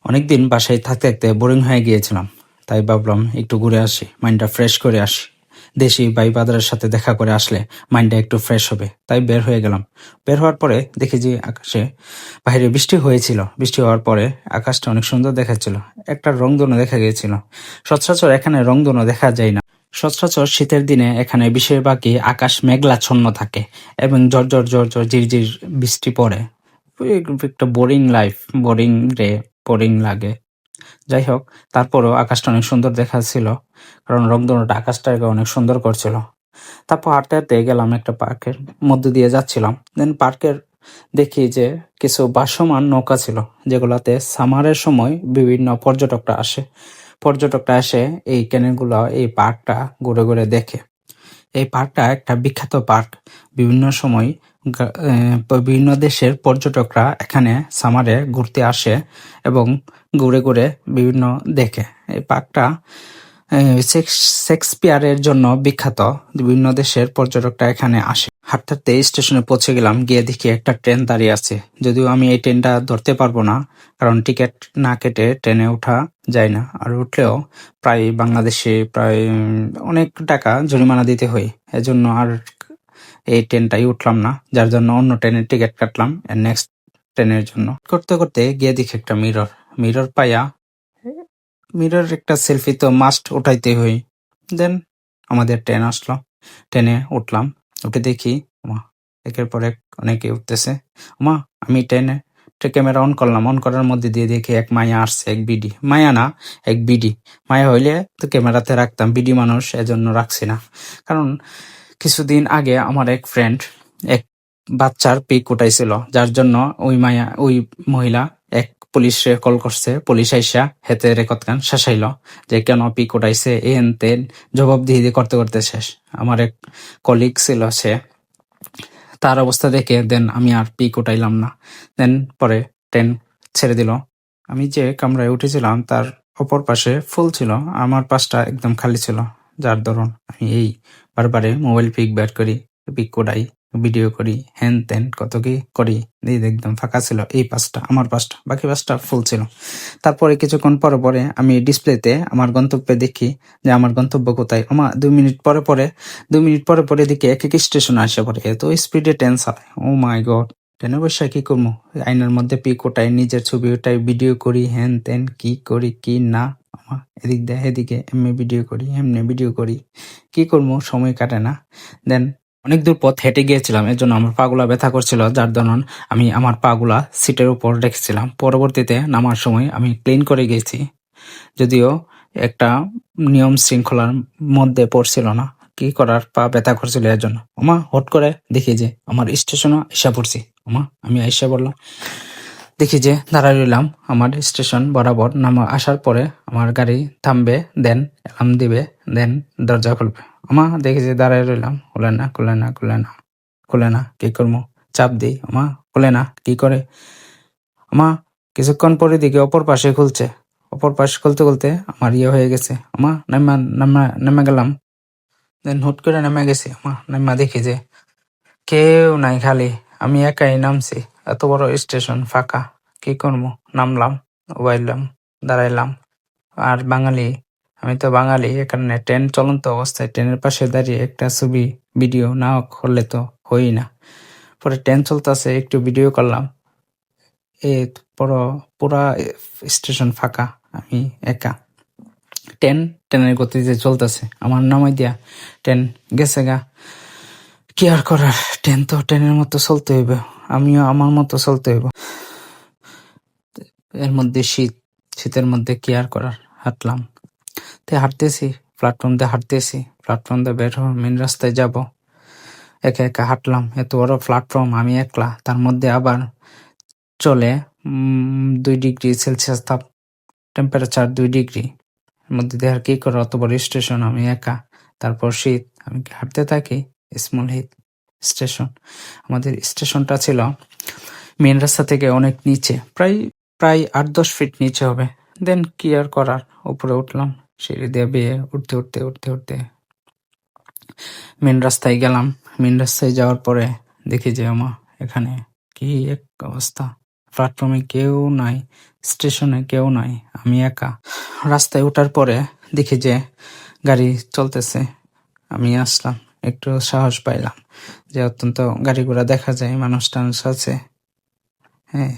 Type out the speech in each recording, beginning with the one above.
অনেকদিন বাসায় থাকতে থাকতে বোরিং হয়ে গিয়েছিলাম, তাই ভাবলাম একটু ঘুরে আসি, মাইন্ডটা ফ্রেশ করে আসি। দেশি ভাই বাদারের সাথে দেখা করে আসলে মাইন্ডটা একটু ফ্রেশ হবে, তাই বের হয়ে গেলাম। বের হওয়ার পরে দেখি যে আকাশে বাইরে বৃষ্টি হয়েছিল। বৃষ্টি হওয়ার পরে আকাশটা অনেক সুন্দর দেখাচ্ছিল, একটা রংধনু দেখা গিয়েছিল। সচরাচর এখানে রংধনু দেখা যায় না। সচরাচর শীতের দিনে এখানে বেশিরভাগই আকাশ মেঘলাচ্ছন্ন থাকে এবং ঝরঝর ঝরঝর ঝিরঝির বৃষ্টি পড়ে। একটা boring life, boring day, boring লাগে। যাই হোক, তারপরেও আকাশটা অনেক সুন্দর দেখাচ্ছিল, কারণ রংধনুটা আকাশটাকে অনেক সুন্দর করছিল। তারপর হাঁটতে হাঁটতে গেলাম একটা পার্কের মধ্য দিয়ে যাচ্ছিলাম। দেন পার্কের দেখি যে কিছু ভাসমান নৌকা ছিল, যেগুলাতে সামারের সময় বিভিন্ন পর্যটকরা এসে এই ক্যানেলগুলো, এই পার্কটা ঘুরে ঘুরে দেখে। এই পার্কটা একটা বিখ্যাত পার্ক। বিভিন্ন সময় বিভিন্ন দেশের পর্যটকরা এখানে সামারে ঘুরতে আসে এবং ঘুরে ঘুরে বিভিন্ন দেখে। এই পার্কটা শেক্সপিয়ারের জন্য বিখ্যাত। বিভিন্ন দেশের পর্যটকরা এখানে আসে। হাঁটতে হাঁটতে স্টেশনে পৌঁছে গেলাম, গিয়ে দেখি একটা ট্রেন দাঁড়িয়ে আছে। যদিও আমি এই ট্রেনটা ধরতে পারবো না, কারণ টিকিট না কেটে ট্রেনে ওঠা যায় না, আর উঠলেও প্রায় বাংলাদেশে প্রায় অনেক টাকা জরিমানা দিতে হয়। এজন্য আর এই ট্রেনটাই উঠলাম না, যার জন্য অন্য ট্রেনের টিকিট কাটলাম নেক্সট ট্রেনের জন্য। করতে করতে গিয়ে দেখি একটা মিরর পাইয়া, মিরর একটা সেলফি তো মাস্ট উঠাইতে হই। দেন আমাদের ট্রেন আসলো, ট্রেনে উঠলাম। উঠে দেখি ওমা, একের পর এক অনেকে উঠতেছে। ওমা, আমি ট্রেনে ক্যামেরা অন করলাম, অন করার মধ্যে দিয়ে দেখি এক মায়া আসছে, এক বিডি। মায়া না, এক বিডি। মায়া হইলে তো ক্যামেরাতে রাখতাম, বিডি মানুষ এজন্য রাখছি না। কারণ কিছুদিন আগে আমার এক ফ্রেন্ড এক বাচ্চার পিক উঠাইছিল, যার জন্য ওই মহিলা এক পুলিশে কল করছে। পুলিশ আইসা হেতে রেকর্ড গান শেষাইল যে কেন পিক উঠাইছে, এন তেন জবাবদিহি করতে করতে শেষ। আমার এক কলিগ ছিল, সে তার অবস্থা দেখে দেন আমি আর পিক উঠাইলাম না। দেন পরে ট্রেন ছেড়ে দিল। আমি যে কামরায় উঠেছিলাম তার অপর পাশে ফুল ছিল, আমার পাশটা একদম খালি ছিল। যার দরুন আমি এই বারবারে মোবাইল পিক বের করি, পিক উঠাই, ভিডিও করি, হ্যান ত্যান কত কি করি। একদম ফাঁকা ছিল এই পাশটা, আমার পাশটা, বাকি পাশটা ফুল ছিল। তারপরে কিছুক্ষণ পরে পরে আমি ডিসপ্লেতে আমার গন্তব্যে দেখি যে আমার গন্তব্য কোথায়। আমার 2 মিনিট পরে পরে দেখি এক এক স্টেশন আসে পরে, এত স্পিডে ট্রেন চালায়। ও মাই গড! ট্রেনে বসে কি করবো? আয়নার মধ্যে পিক ওঠাই, নিজের ছবি ওঠাই, ভিডিও করি, হ্যান ত্যান কি করি কি না। আমার এদিক দিয়ে এদিকে এমনি ভিডিও করি, এমনি ভিডিও করি, কি করবো, সময় কাটে না। দেন অনেক দূর পথ হেঁটে গিয়েছিলাম, এর জন্য আমার পাগুলা ব্যথা করছিল, যার দরুন আমি আমার পাগুলা সিটের উপর রেখেছিলাম। পরবর্তীতে নামার সময় আমি ক্লিন করে গেছি, যদিও একটা নিয়ম শৃঙ্খলার মধ্যে পড়ছিল না। কি করার, পা ব্যথা করছিল এর জন্য। ওমা, হট করে দেখি যে আমার স্টেশনও এসে পড়ছি। ওমা, আমি এসে বললাম, দেখি যে দাঁড়ায় রইলাম আমার স্টেশন বরাবর। আসার পরে আমার গাড়ি থামবে, দেন অ্যালার্ম দিবে, দেন দরজা খুলবে। আমা দেখি যে দাঁড়ায় রইলাম, খুলে না, কি করবো? চাপ দিই, আমা খুলে না, কি করে? আমা কিছুক্ষণ পরে দিকে অপর পাশে খুলছে। অপর পাশে খুলতে খুলতে আমার ইয়ে হয়ে গেছে। আমা নেমে গেলাম। দেন হুট করে নেমে গেছি। আমা নেমা দেখি যে কেউ নাই, খালি আমি একাই নামছি। এত বড় স্টেশন, ফাঁকা। কি করবো? নামলাম, উবাইলাম, দাঁড়াইলাম। আর আমি তো বাঙালি, এখানে ট্রেন চলন্ত অবস্থায় ট্রেনের পাশে দাঁড়িয়ে একটা ছবি ভিডিও না করলে তো হই না। পরে ট্রেন চলতেছে, একটু ভিডিও করলাম। পুরা স্টেশন ফাঁকা, আমি একা। ট্রেনের গতিতে চলতেছে, আমার নামাই দিয়া ট্রেন গেছে গা। কি আর করার, ট্রেন তো ট্রেনের মতো চলতে হইব, আমিও আমার মতো চলতে হইব। এর মধ্যে শীতের মধ্যে কি আর করার, হাঁটলাম। হাঁটতেছি, প্ল্যাটফর্ম দিয়ে বের হব, মেন রাস্তায় যাব। একা একা হাঁটলাম, এত বড় প্ল্যাটফর্ম, আমি একলা, তার মধ্যে আবার চলে 2 ডিগ্রি সেলসিয়াস তাপ, টেম্পারেচার 2 ডিগ্রি। এর মধ্যে দেখার কি করে, অত বড় স্টেশন, আমি একা, তারপর শীত। আমি হাঁটতে থাকি। Small hill station. আমাদের স্টেশনটা ছিল মেন রাস্তা থেকে অনেক নিচে, প্রায় 8-10 ফিট নিচে হবে। দেন কি আর করার, উপরে উঠলাম, সিঁড়ি দিয়ে বেয়ে উঠতে মেন রাস্তায় গেলাম। মেন রাস্তায় যাওয়ার পরে দেখি যে এখানে কি এক অবস্থা, প্ল্যাটফর্মে কেউ নাই, স্টেশনে কেউ নাই, আমি একা। রাস্তায় ওঠার পরে দেখি যে গাড়ি চলতেছে, আমি আসলাম, একটু সাহস পাইলাম যে অত্যন্ত গাড়ি ঘোড়া দেখা যায়, মানুষ টানুষ আছে। হ্যাঁ,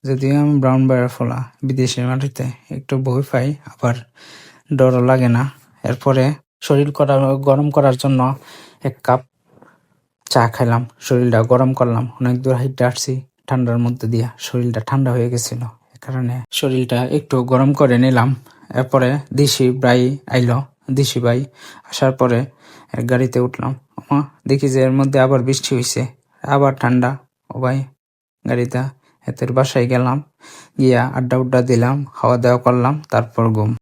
যদিও আমি ব্রাউনবাড়িয়া ফোলা, বিদেশের মাটিতে একটু ভয় পাই, আবার ডরও লাগে না। এরপরে শরীর গরম করার জন্য 1 কাপ চা খাইলাম, শরীরটা গরম করলাম। অনেক দূর হাইটে আসছি ঠান্ডার মধ্যে দিয়া, শরীরটা ঠান্ডা হয়ে গেছিল, এ কারণে শরীরটা একটু গরম করে নিলাম। এরপরে দিশি ভাই আইলো, দিশি ভাই আসার পরে গাড়িতে উঠলাম। দেখি যে এর মধ্যে আবার বৃষ্টি হয়েছে, আবার ঠান্ডা। ও ভাই, গাড়িতে এতের বাসায় গেলাম, গিয়া আড্ডা উড্ডা দিলাম, খাওয়া দাওয়া করলাম, তারপর ঘুম।